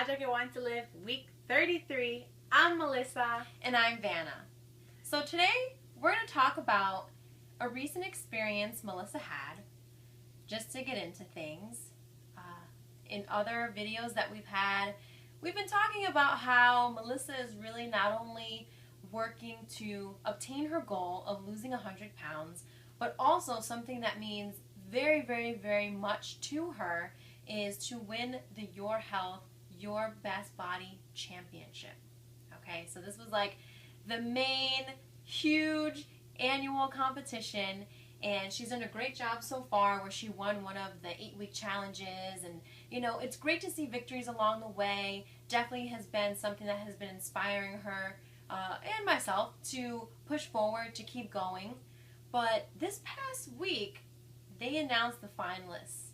Project I Want to Live, week 33. I'm Melissa. And I'm Vanna. So today we're going to talk about a recent experience Melissa had, just to get into things. In other videos that we've had, we've been talking about how Melissa is really not only working to obtain her goal of losing 100 pounds, but also something that means very, very, very much to her is to win the Your Health, Your Best Body Championship. Okay, so this was like the main, huge annual competition, and she's done a great job so far where she won one of the 8-week challenges, and you know, it's great to see victories along the way. Definitely has been something that has been inspiring her and myself to push forward, to keep going. But this past week, they announced the finalists.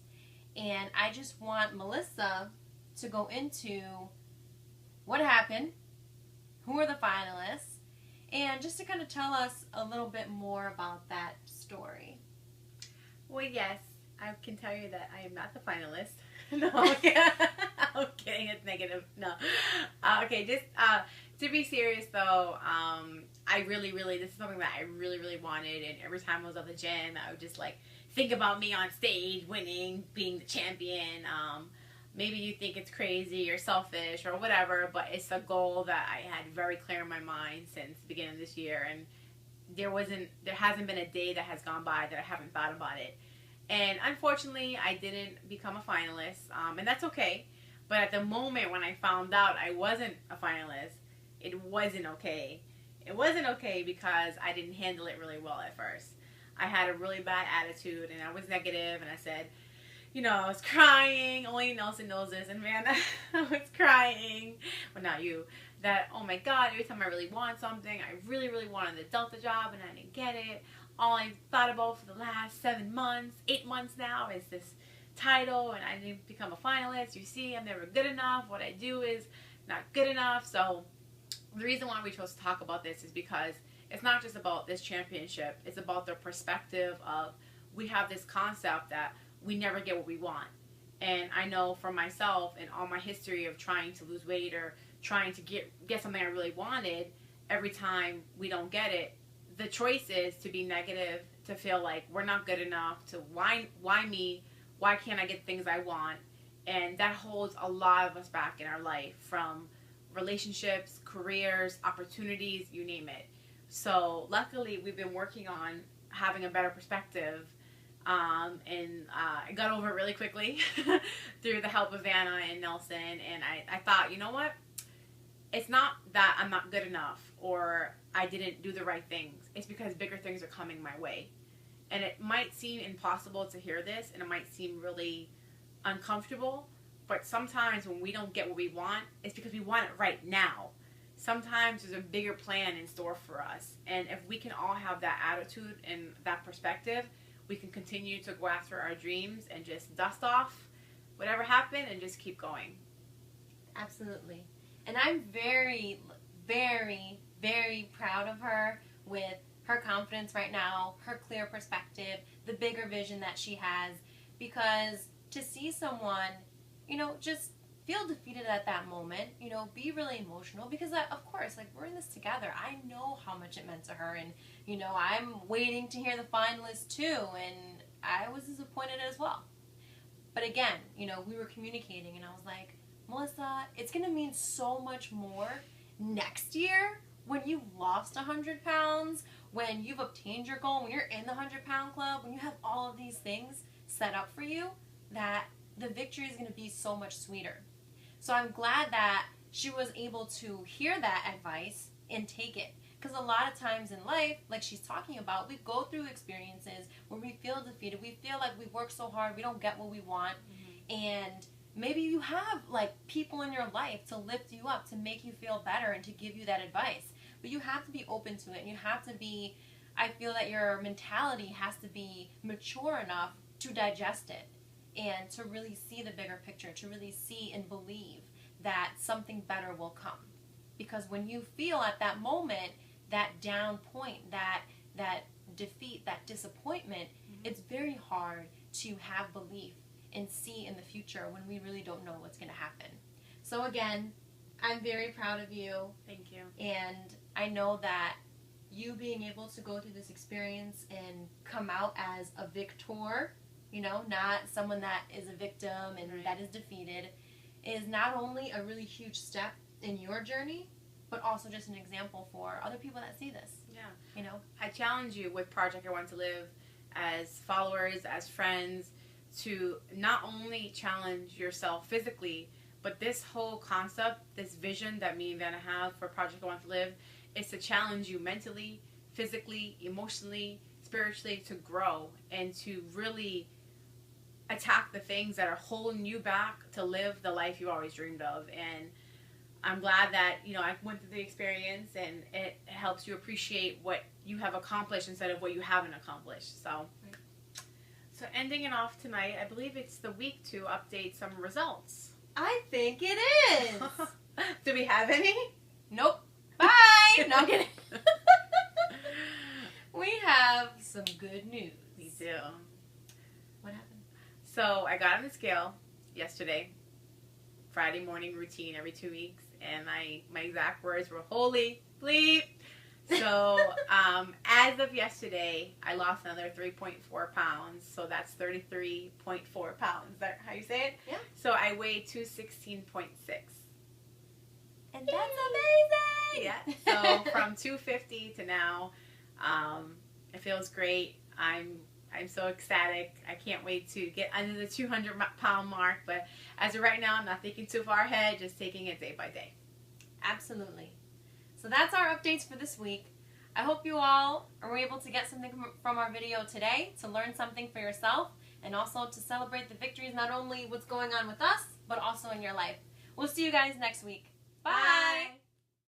And I just want Melissa to go into what happened, who are the finalists, and just to kind of tell us a little bit more about that story. Well, yes, I can tell you that I am not the finalist. No, I'm kidding. It's negative. No. Okay, just to be serious though, I really, this is something that I really wanted, and every time I was at the gym, I would just like think about me on stage, winning, being the champion. Maybe you think it's crazy or selfish or whatever, but it's a goal that I had very clear in my mind since the beginning of this year, and there hasn't been a day that has gone by that I haven't thought about it. And unfortunately, I didn't become a finalist, and that's okay. But at the moment when I found out I wasn't a finalist, it wasn't okay. It wasn't okay because I didn't handle it really well at first. I had a really bad attitude, and I was negative, and I said, you know, I was crying. Only Nelson knows this, and man, I was crying. Well, not you. That, oh my God, every time I really want something, I really wanted the Delta job, and I didn't get it. All I thought about for the last 7 months, 8 months now, is this title, and I didn't become a finalist. You see, I'm never good enough. What I do is not good enough. So the reason why we chose to talk about this is because it's not just about this championship. It's about the perspective of, we have this concept that we never get what we want. And I know for myself and all my history of trying to lose weight or trying to get something I really wanted, every time we don't get it, the choice is to be negative, to feel like we're not good enough, to why me? Why can't I get things I want? And that holds a lot of us back in our life, from relationships, careers, opportunities, you name it. So luckily, we've been working on having a better perspective, and I got over it really quickly through the help of Vanna and Nelson. And I thought, you know what? It's not that I'm not good enough or I didn't do the right things. It's because bigger things are coming my way. And it might seem impossible to hear this, and it might seem really uncomfortable, but sometimes when we don't get what we want, it's because we want it right now. Sometimes there's a bigger plan in store for us. And if we can all have that attitude and that perspective, we can continue to go after our dreams and just dust off whatever happened and just keep going. Absolutely. And I'm very, very, very proud of her with her confidence right now, her clear perspective, the bigger vision that she has, because to see someone, you know, just feel defeated at that moment, you know, be really emotional, because of course, like, we're in this together. I know how much it meant to her, and, you know, I'm waiting to hear the finalists too, and I was disappointed as well. But again, you know, we were communicating, and I was like, Melissa, it's going to mean so much more next year when you've lost 100 pounds, when you've obtained your goal, when you're in the 100-pound club, when you have all of these things set up for you, that the victory is going to be so much sweeter. So I'm glad that she was able to hear that advice and take it. Because a lot of times in life, like she's talking about, we go through experiences where we feel defeated. We feel like we work so hard, we don't get what we want. And maybe you have like people in your life to lift you up, to make you feel better, and to give you that advice. But you have to be open to it, and you have to be, I feel that your mentality has to be mature enough to digest it and to really see the bigger picture, to really see and believe that something better will come. Because when you feel at that moment, that down point, that defeat, that disappointment, it's very hard to have belief and see in the future when we really don't know what's going to happen. So again, I'm very proud of you. Thank you. And I know that you being able to go through this experience and come out as a victor, you know, not someone that is a victim and that is defeated, is not only a really huge step in your journey, but also just an example for other people that see this. Yeah. You know, I challenge you with Project I Want to Live as followers, as friends, to not only challenge yourself physically, but this whole concept, this vision that me and Vanna have for Project I Want to Live, is to challenge you mentally, physically, emotionally, spiritually, to grow and to really attack the things that are holding you back to live the life you always dreamed of. And I'm glad that, you know, I went through the experience and it helps you appreciate what you have accomplished instead of what you haven't accomplished. So ending it off tonight, I believe it's the week to update some results. I think it is. Do we have any? Nope. Bye. No, I'm kidding. We have some good news. We do. What happened? So I got on the scale yesterday, Friday morning routine every 2 weeks, and my exact words were holy bleep. So as of yesterday, I lost another 3.4 pounds. So that's 33.4 pounds. Is that how you say it? Yeah. So I weigh 216.6. And that's amazing. Yeah. So from 250 to now, it feels great. I'm so ecstatic. I can't wait to get under the 200-pound mark. But as of right now, I'm not thinking too far ahead, just taking it day by day. Absolutely. So that's our updates for this week. I hope you all are able to get something from our video today, to learn something for yourself, and also to celebrate the victories, not only what's going on with us, but also in your life. We'll see you guys next week. Bye.